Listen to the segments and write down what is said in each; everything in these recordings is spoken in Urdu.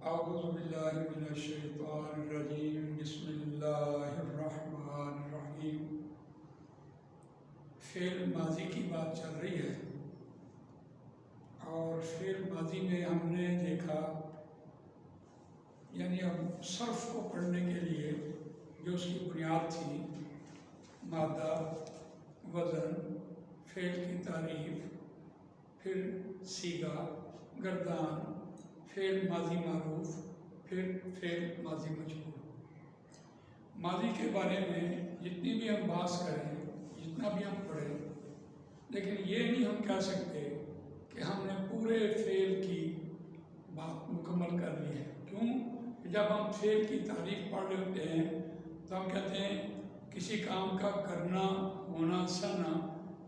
اعوذ باللہ من الشیطان الرجیم بسم اللہ الرحمن الرحیم۔ فعل ماضی کی بات چل رہی ہے اور فعل ماضی میں ہم نے دیکھا یعنی اب صرف کو پڑھنے کے لیے جو اس کی بنیاد تھی مادہ، وزن، فعل کی تعریف، پھر صیغہ، گردان، فعل ماضی معروف، پھر فعل ماضی مجہول۔ ماضی کے بارے میں جتنی بھی ہم بحث کریں، جتنا بھی ہم پڑھیں، لیکن یہ نہیں ہم کہہ سکتے کہ ہم نے پورے فعل کی بات مکمل کر لی ہے۔ کیوں؟ کہ جب ہم فعل کی تعریف پڑھ رہے ہوتے ہیں تو ہم کہتے ہیں کسی کام کا کرنا، ہونا، سنا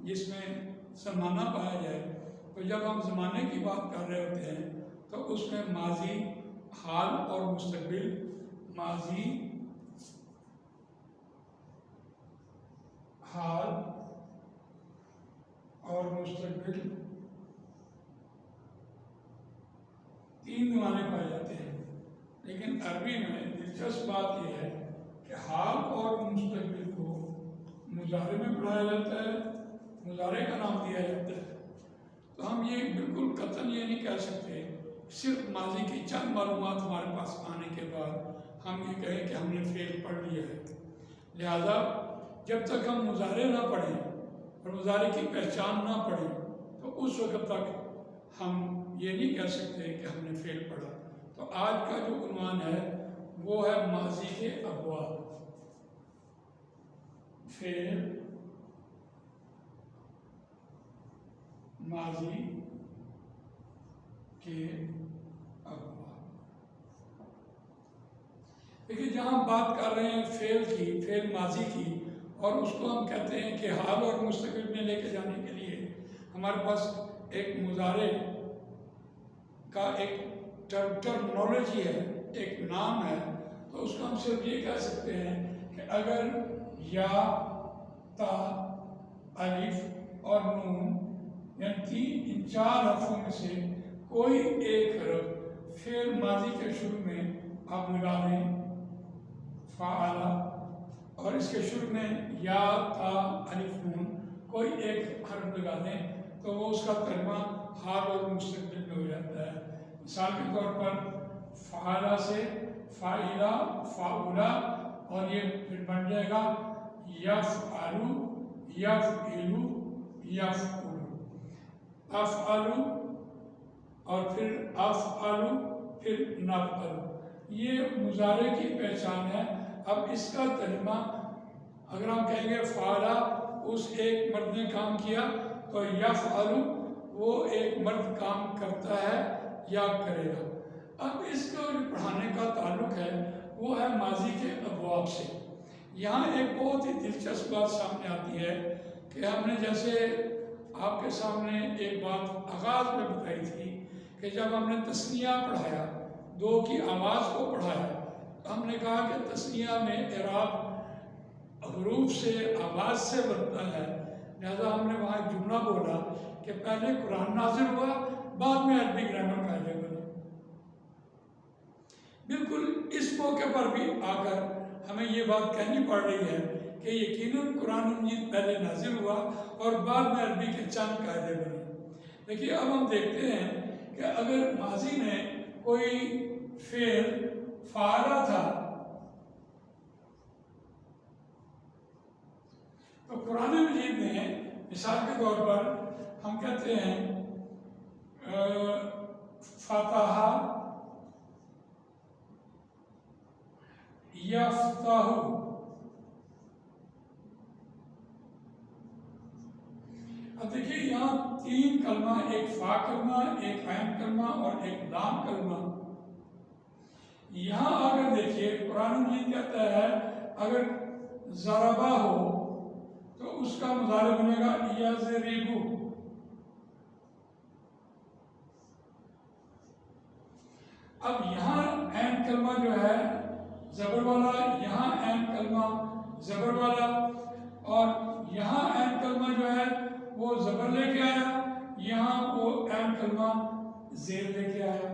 جس میں زمانہ پایا جائے، تو جب ہم زمانے کی بات کر رہے ہوتے ہیں تو اس میں ماضی، حال اور مستقبل، ماضی، حال اور مستقبل تین زمانے پائے جاتے ہیں۔ لیکن عربی میں دلچسپ بات یہ ہے کہ حال اور مستقبل کو مضارع میں پڑھایا جاتا ہے، مضارع کا نام دیا جاتا ہے۔ تو ہم یہ بالکل قطعاً یہ نہیں کہہ سکتے صرف ماضی کی چند معلومات ہمارے پاس آنے کے بعد ہم یہ کہیں کہ ہم نے فعل پڑھ لیا ہے۔ لہذا جب تک ہم مضارع نہ پڑھیں اور مضارع کی پہچان نہ پڑھیں تو اس وقت تک ہم یہ نہیں کہہ سکتے کہ ہم نے فعل پڑھا۔ تو آج کا جو عنوان ہے وہ ہے ماضی کے ابواب۔ فعل ماضی کے ابواب۔ دیکھیے جہاں ہم بات کر رہے ہیں فعل کی، فعل ماضی کی، اور اس کو ہم کہتے ہیں کہ حال اور مستقبل میں لے کے جانے کے لیے ہمارے پاس ایک مضارع کا ایک ٹرمنالوجی ہے، ایک نام ہے، تو اس کو ہم صرف یہ کہہ سکتے ہیں کہ اگر یا، تا، الف اور نون یعنی ان چار حرفوں میں سے کوئی ایک حرف فعل ماضی کے شروع میں آپ لگا دیں، فعلا، اور اس کے شروع میں یا، تا، الف، نون کوئی ایک حرف لگا دیں تو وہ اس کا ترجمہ حال اور مستقبل میں ہو جاتا ہے۔ مثال کے طور پر فعلا سے فاعلا، فاعلا، اور یہ پھر بن جائے گا یفعلو، یفعلو، یفعلو، افعلو، اور پھر افعلو، پھر نفعلو۔ یہ مضارع کی پہچان ہے۔ اب اس کا ترجمہ اگر ہم کہیں گے فعلا اس ایک مرد نے کام کیا تو یفعلو وہ ایک مرد کام کرتا ہے یا کرے گا۔ اب اس کو جو پڑھانے کا تعلق ہے وہ ہے ماضی کے ابواب سے۔ یہاں ایک بہت ہی دلچسپ بات سامنے آتی ہے کہ ہم نے جیسے آپ کے سامنے ایک بات آغاز میں بتائی تھی کہ جب ہم نے تثنیہ پڑھایا، دو کی آواز کو پڑھایا، تو ہم نے کہا کہ تثنیہ میں اعراب حروف سے، آواز سے بنتا ہے۔ لہذا ہم نے وہاں ایک جملہ بولا کہ پہلے قرآن نازل ہوا، بعد میں عربی گرامر قاعدے بنے۔ بالکل اس موقع پر بھی آ کر ہمیں یہ بات کہنی پڑ رہی ہے کہ یقیناً قرآن مجید پہلے نازل ہوا اور بعد میں عربی کے چند قاعدے بنے۔ دیکھیے اب ہم دیکھتے ہیں کہ اگر ماضی میں کوئی فعل فعلا تھا تو قرآن مجید میں مثال کے طور پر ہم کہتے ہیں فتح، یفتح۔ اب دیکھیے یہاں تین کلمہ، ایک فا کلمہ، ایک عین کلمہ اور ایک لام کلمہ۔ یہاں اگر دیکھیے قرآن مجید کہتا ہے اگر ضربہ ہو تو اس کا مضارع بنے گا یضربو۔ اب یہاں عین کلمہ جو ہے زبر والا، یہاں عین کلمہ زبر والا، اور یہاں عین کلمہ جو ہے وہ زبر لے کے آیا، یہاں وہ عین کلمہ زیر لے کے آیا۔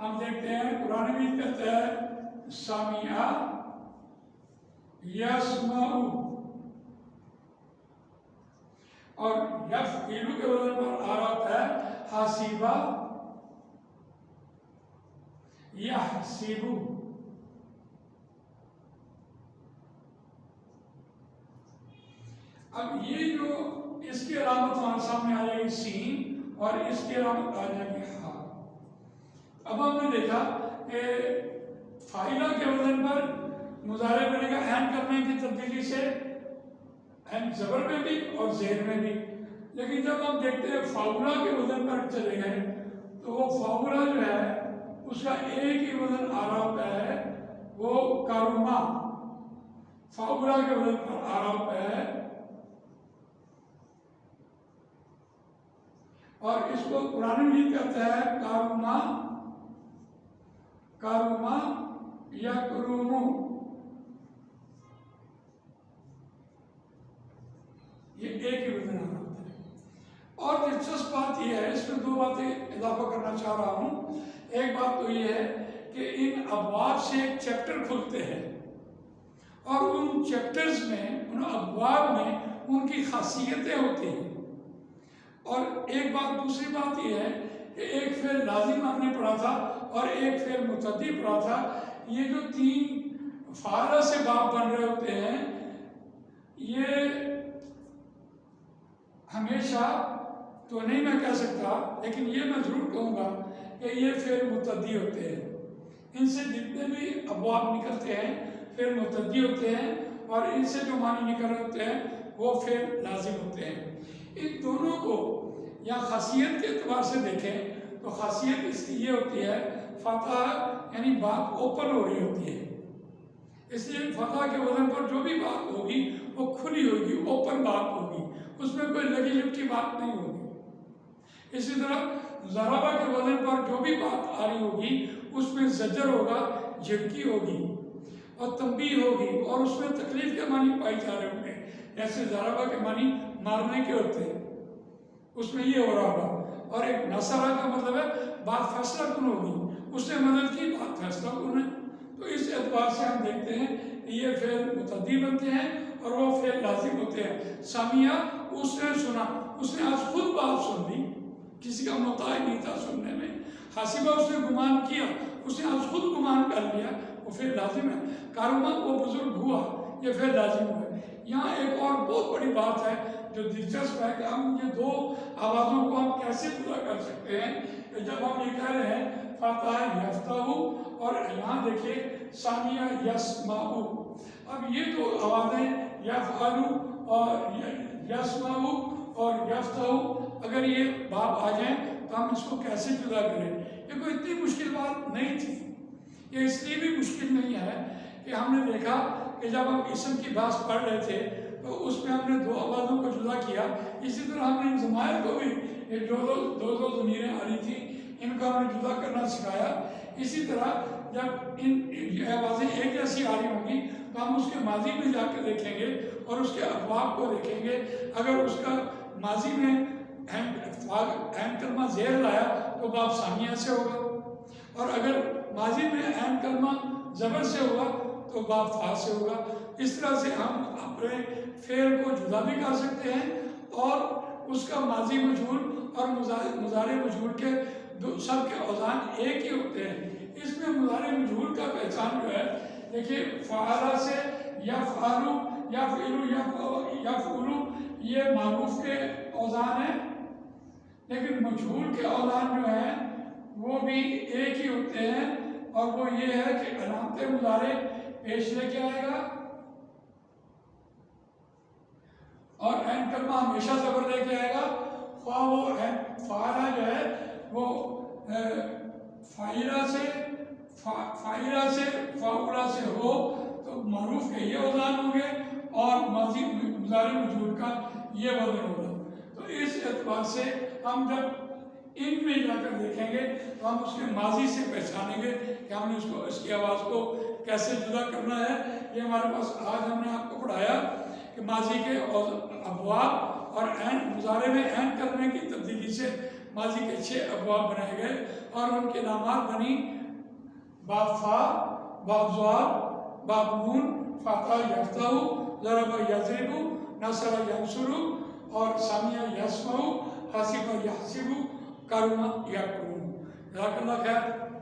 ہم دیکھتے ہیں قرآن مجید کہتا ہے سامعہ یسمعو، اور یفعلو کے وزن پر آ رہا ہے حاسبہ یحسبو۔ اب یہ جو اس کی علامت ہمارے سامنے آ جائے گی سین، اور اس کی علامت آ جائے گی ہا۔ اب ہم نے دیکھا کہ فاعلہ کے وزن پر مضارع بنے گا عین کرنے کی تبدیلی سے، عین زبر میں بھی اور زیر میں بھی، لیکن جب ہم دیکھتے ہیں فاعلہ کے وزن پر چلے گئے تو وہ فاعلہ جو ہے اس کا ایک ہی وزن آ رہا ہوتا ہے، وہ کارما۔ فاعلہ کے وزن پر آ رہا ہوتا ہے، اور اس کو قرآن مجید کہتا ہے کارما، کارما یا کرومو۔ یہ ایک ہی وزن آ رہا ہوتا ہے۔ اور دلچسپ بات یہ ہے، اس میں دو باتیں اضافہ کرنا چاہ رہا ہوں۔ ایک بات تو یہ ہے کہ ان ابواب سے ایک چیپٹر کھلتے ہیں، اور ان چیپٹرز میں، ان ابواب میں ان کی خاصیتیں ہوتی ہیں۔ اور ایک بات، دوسری بات یہ ہے کہ ایک فعل لازم ہم نے پڑھا تھا اور ایک فعل متعدی پڑھا تھا۔ یہ جو تین فاعلہ سے باب بن رہے ہوتے ہیں، یہ ہمیشہ تو نہیں میں کہہ سکتا، لیکن یہ میں ضرور کہوں گا کہ یہ فعل متعدی ہوتے ہیں۔ ان سے جتنے بھی ابواب نکلتے ہیں فعل متعدی ہوتے ہیں، اور ان سے جو معنی نکل رہے ہوتے ہیں وہ فعل لازم ہوتے ہیں۔ ان دونوں کو یا خاصیت کے اعتبار سے دیکھیں تو خاصیت اس کی یہ ہوتی ہے، فتح یعنی بات اوپن ہو رہی ہوتی ہے، اس لیے فتح کے وزن پر جو بھی بات ہوگی وہ کھلی ہوگی، اوپن بات ہوگی، اس میں کوئی لگی لپٹی بات نہیں ہوگی۔ اسی طرح ضربہ کے وزن پر جو بھی بات آ رہی ہوگی اس میں زجر ہوگا، جھٹکی ہوگی اور تنبیہ ہوگی، اور اس میں تکلیف کے معنی پائی جا رہے ہوں گے، جیسے ضربہ کے معنی مارنے کے ہوتے ہیں، اس میں یہ ہو رہا ہوگا۔ اور ایک نصرہ کا مطلب ہے بات فیصلہ کن ہوگی، اس نے مدد کی، بات فیصلہ کن ہے۔ تو اس اعتبار سے ہم دیکھتے ہیں کہ یہ فعل متعدی بنتے ہیں اور وہ فعل لازم ہوتے ہیں۔ سامعہ، اس نے سنا، اس نے آج خود بات سن لی، کسی کا محتاج نہیں تھا سننے میں۔ حاسبہ، اس نے گمان کیا، اس نے آج خود گمان کر لیا، وہ فعل لازم ہے۔ کارما، وہ بزرگ ہوا، یہ فعل لازم ہوا۔ یہاں ایک اور بہت بڑی بات ہے جو دلچسپ ہے کہ ہم یہ دو آوازوں کو ہم کیسے پورا کر سکتے ہیں کہ جب ہم یہ کہہ رہے ہیں فتح یفتح، اور یہاں دیکھیے سامعہ یسمعو، اب یہ دو آوازیں یفعلو اور یسمعو اور یفتح، اگر یہ باب آ جائیں تو ہم اس کو کیسے جدا کریں؟ یہ کوئی اتنی مشکل بات نہیں تھی۔ یہ اس لیے بھی مشکل نہیں ہے کہ ہم نے دیکھا کہ جب ہم اسم کی بحث پڑھ رہے تھے تو اس میں ہم نے دو آوازوں کو جدا کیا، اسی طرح ہم نے ضمائر کو بھی، یہ جو دو ضمیریں آ رہی تھیں ان کو ہم نے جدا کرنا سکھایا۔ اسی طرح جب یہ آوازیں ایک جیسی آ رہی ہوں گی تو ہم اس کے ماضی میں جا کے دیکھیں گے اور اس کے ابواب کو دیکھیں گے۔ اگر اس کا ماضی میں عین کلمہ زیر لایا تو باب سامعہ سے ہوگا، اور اگر ماضی میں عین کلمہ زبر سے ہوا تو باب فا سے ہوگا۔ اس طرح سے ہم اپنے فعل کو جدا بھی کر سکتے ہیں، اور اس کا ماضی مجہول اور مضارع مجہول کے سب کے اوزان ایک ہی ہوتے ہیں۔ اس میں مضارع مجہول کا پہچان جو ہے، دیکھیے فعلہ سے یفعلو، یفعلو، یفعلو، یہ معروف کے اوزان ہیں، لیکن مجہول کے اوزان جو ہیں وہ بھی ایک ہی ہوتے ہیں، اور وہ یہ ہے کہ علامت مضارع پیش لے کے آئے گا، اور عین کلمہ ہمیشہ زبر لے کے آئے گا، خواہ وہ فاعلہ جو ہے وہ فاعلہ سے فاعلہ سے ہو تو معروف کے یہ اوزان ہوں گے، اور ماضی مضارع مجہول کا یہ وزن ہوگا۔ تو اس اعتبار سے ہم جب ان میں جا کر دیکھیں گے تو ہم اس کے ماضی سے پہچانیں گے کہ ہم نے اس کی آواز کو کیسے جدا کرنا ہے۔ یہ ہمارے پاس آج ہم نے آپ کو پڑھایا کہ ماضی کے ابواب اور عین مضارع میں عین کرنے کی تبدیلی سے ماضی کے 6 ابواب بنائے گئے اور ان کے نامات بنی باب فا، باب زوال، باب نون، فاتح یفتح، ضرب یضرب، نصر ینصر، اور سامع یسمع، حاسب یحسب، کرم یکرم۔ جزاک اللہ خیر۔